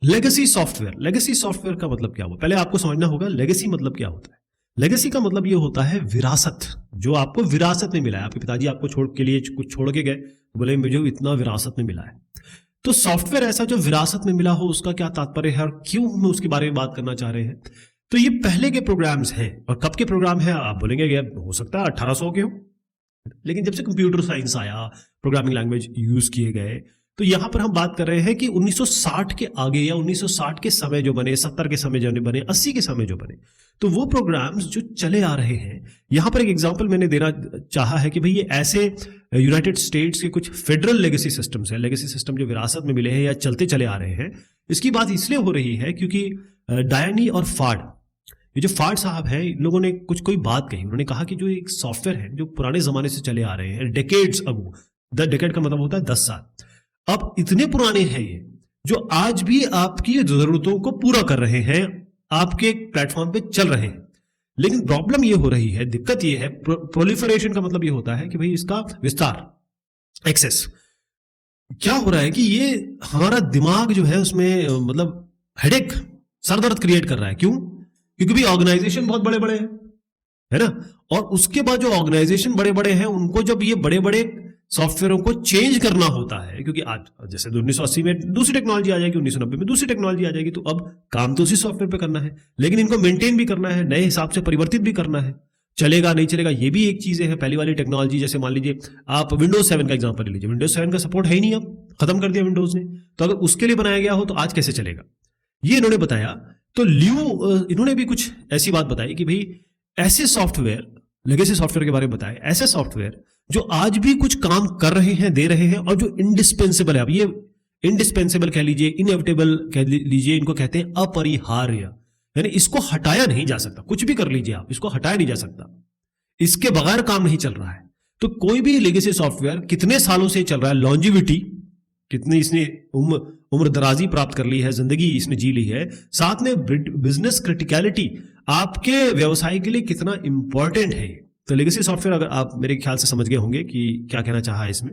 Legacy software, legacy software का मतलब क्या हुआ, पहले आपको समझना होगा लेगेसी मतलब क्या होता है। लेगेसी का मतलब ये होता है विरासत, जो आपको विरासत में मिला है। आपके पिताजी आपको छोड़ के लिए कुछ छोड़ के गए, बोले मुझे इतना विरासत में मिला है। तो सॉफ्टवेयर ऐसा जो विरासत में मिला हो, उसका क्या तात्पर्य है और क्यों हम उसके बारे में बात करना चाह रहे हैं। तो ये पहले के प्रोग्राम्स हैं। और कब के प्रोग्राम हैं आप बोलेंगे हो सकता है 1800 के हो, लेकिन जब से कंप्यूटर साइंस आया, प्रोग्रामिंग लैंग्वेज यूज किए गए, तो यहां पर हम बात कर रहे हैं कि 1960 के आगे या 1960 के समय जो बने, 70 के समय जो बने, 80 के समय जो बने, तो वो प्रोग्राम्स जो चले आ रहे हैं। यहां पर एक एग्जांपल मैंने देना चाहा है कि भाई ये ऐसे यूनाइटेड स्टेट्स के कुछ फेडरल लेगेसी सिस्टम्स हैं, लेगेसी सिस्टम जो विरासत में मिले हैं या चलते चले आ रहे हैं। इसकी बात इसलिए हो रही है क्योंकि डायनी और फाड, ये जो फाड साहब हैं, इन लोगों ने कोई बात कही। उन्होंने कहा कि जो एक सॉफ्टवेयर है जो पुराने जमाने से चले आ रहे हैं, डेकेड्स अगो, डेकेड का मतलब होता है 10 साल, अब इतने पुराने हैं ये, जो आज भी आपकी जरूरतों को पूरा कर रहे हैं, आपके प्लेटफॉर्म पे चल रहे हैं। लेकिन प्रॉब्लम ये हो रही है, दिक्कत ये है, प्रोलिफरेशन का मतलब ये होता है कि भाई इसका विस्तार, एक्सेस। क्या हो रहा है कि ये हमारा दिमाग जो है उसमें मतलब हेडेक, सरदर्द क्रिएट कर रहा है। क्यों? क्योंकि भी ऑर्गेनाइजेशन बहुत बड़े बड़े हैं, है ना। और उसके बाद जो ऑर्गेनाइजेशन बड़े बड़े हैं, उनको जब ये बड़े बड़े सॉफ्टवेयरों को चेंज करना होता है, क्योंकि आज जैसे 1980 में दूसरी टेक्नोलॉजी आ जाएगी, 1990 में दूसरी टेक्नोलॉजी आ जाएगी, तो अब काम तो उसी सॉफ्टवेयर पे करना है, लेकिन इनको मेंटेन भी करना है, नए हिसाब से परिवर्तित भी करना है। चलेगा नहीं चलेगा, ये भी एक चीजें है। पहली वाली टेक्नोलॉजी, जैसे मान लीजिए आप विंडोज 7 का एग्जांपल ले लीजिए, विंडोज 7 का सपोर्ट है ही नहीं, अब खत्म कर दिया विंडोज ने। तो अगर उसके लिए बनाया गया हो तो आज कैसे चलेगा, ये इन्होंने बताया। तो इन्होंने भी कुछ ऐसी बात बताई कि भाई ऐसे सॉफ्टवेयर, लेगेसी सॉफ्टवेयर के बारे में बताया, ऐसे सॉफ्टवेयर जो आज भी कुछ काम कर रहे हैं, दे रहे हैं, और जो इंडिस्पेंसिबल है। अब ये इंडिस्पेंसिबल कह लीजिए, इनएविटेबल कह लीजिए, इनको कहते हैं अपरिहार्य, यानी इसको हटाया नहीं जा सकता। कुछ भी कर लीजिए आप, इसको हटाया नहीं जा सकता, इसके बगैर काम नहीं चल रहा है। तो कोई भी लेगेसी सॉफ्टवेयर कितने सालों से चल रहा है, लॉन्जिविटी कितनी इसने उम्र दराजी प्राप्त कर ली है, जिंदगी इसने जी ली है, साथ में बिजनेस क्रिटिकलिटी आपके व्यवसाय के लिए कितना इंपॉर्टेंट है। तो लेगेसी सॉफ्टवेयर अगर आप मेरे ख्याल से समझ गए होंगे कि क्या कहना चाहा है इसमें।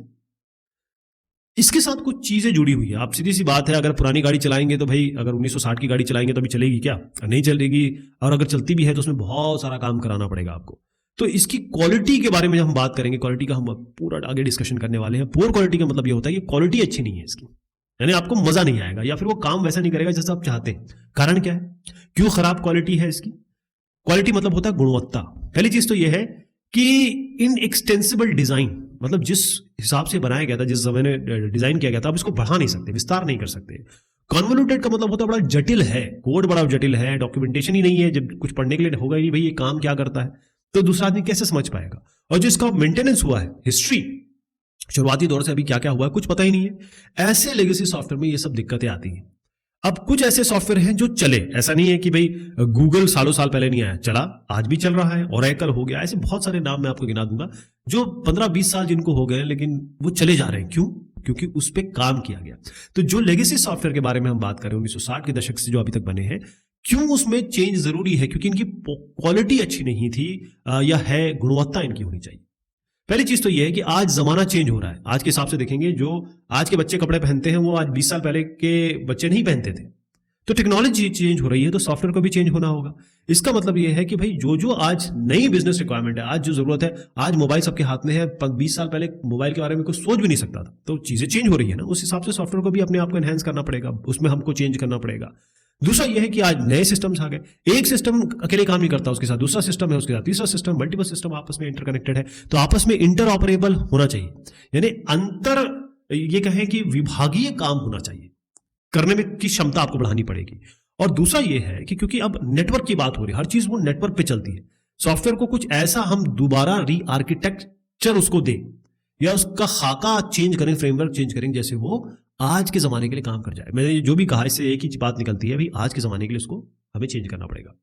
इसके साथ कुछ चीजें जुड़ी हुई है। आप सीधी सी बात है, अगर पुरानी गाड़ी चलाएंगे तो भाई, अगर 1960 की गाड़ी चलाएंगे तो अभी चलेगी क्या? नहीं चलेगी। और अगर चलती भी है तो उसमें बहुत सारा काम कराना पड़ेगा आपको। तो इसकी क्वालिटी के बारे में जब हम बात करेंगे, क्वालिटी का हम पूरा आगे डिस्कशन करने वाले हैं। पुअर क्वालिटी का मतलब ये होता है कि क्वालिटी अच्छी नहीं है इसकी, यानी आपको मजा नहीं आएगा, या फिर वो काम वैसा नहीं करेगा जैसा आप चाहते हैं। कारण क्या है, क्यों खराब क्वालिटी है इसकी? क्वालिटी मतलब होता है गुणवत्ता। पहली चीज तो यह है कि इनएक्सटेंसिबल डिजाइन, मतलब जिस हिसाब से बनाया गया था, जिस समय ने डिजाइन किया गया था, आप इसको बढ़ा नहीं सकते, विस्तार नहीं कर सकते। कॉन्वोल्यूटेड का मतलब होता है बड़ा जटिल है, कोड बड़ा जटिल है, डॉक्यूमेंटेशन ही नहीं है, जब कुछ पढ़ने के लिए होगा ही नहीं भाई ये काम क्या करता है, तो दूसरा आदमी कैसे समझ पाएगा। और जो इसका मेंटेनेंस हुआ है, हिस्ट्री, शुरुआती दौर से अभी क्या क्या हुआ है कुछ पता ही नहीं है। ऐसे लेगेसी सॉफ्टवेयर में ये सब दिक्कतें आती हैं। अब कुछ ऐसे सॉफ्टवेयर हैं जो चले, ऐसा नहीं है कि भाई गूगल सालों साल पहले नहीं आया, चला, आज भी चल रहा है। ओरेकल हो गया, ऐसे बहुत सारे नाम मैं आपको गिना दूंगा जो 15-20 साल जिनको हो गए, लेकिन वो चले जा रहे हैं। क्यों? क्योंकि उस पर काम किया गया। तो जो लेगेसी सॉफ्टवेयर के बारे में हम बात करें 1960 के दशक से जो अभी तक बने हैं, क्यों उसमें चेंज जरूरी है? क्योंकि इनकी क्वालिटी अच्छी नहीं थी, या है, गुणवत्ता इनकी होनी चाहिए। पहली चीज तो यह है कि आज जमाना चेंज हो रहा है। आज के हिसाब से देखेंगे, जो आज के बच्चे कपड़े पहनते हैं वो आज 20 साल पहले के बच्चे नहीं पहनते थे। तो टेक्नोलॉजी चेंज हो रही है, तो सॉफ्टवेयर को भी चेंज होना होगा। इसका मतलब यह है कि भाई जो आज नई बिजनेस रिक्वायरमेंट है, आज जो जरूरत है, आज मोबाइल सबके हाथ में है, 20 साल पहले मोबाइल के बारे में कोई सोच भी नहीं सकता था। तो चीजें चेंज हो रही है ना, उस हिसाब से सॉफ्टवेयर को भी अपने आप को एनहेंस करना पड़ेगा, उसमें हमको चेंज करना पड़ेगा। दूसरा यह है कि आज नए सिस्टम्स आ गए, एक सिस्टम अकेले काम नहीं करता, उसके साथ दूसरा सिस्टम है, उसके साथ तीसरा सिस्टम, मल्टीपल सिस्टम आपस में इंटरकनेक्टेड है। तो आपस में इंटरऑपरेबल होना चाहिए, यानी ये कहें कि विभागीय काम होना चाहिए, करने में की क्षमता आपको बढ़ानी पड़ेगी। और दूसरा ये है कि क्योंकि अब नेटवर्क की बात हो रही है, हर चीज वो नेटवर्क पे चलती है, सॉफ्टवेयर को कुछ ऐसा हम दोबारा री आर्किटेक्चर उसको दें, या उसका खाका चेंज करें, फ्रेमवर्क चेंज करें, जैसे वो आज के जमाने के लिए काम कर जाए। मैंने जो भी कहा, इससे एक ही बात निकलती है, भाई आज के जमाने के लिए उसको हमें चेंज करना पड़ेगा।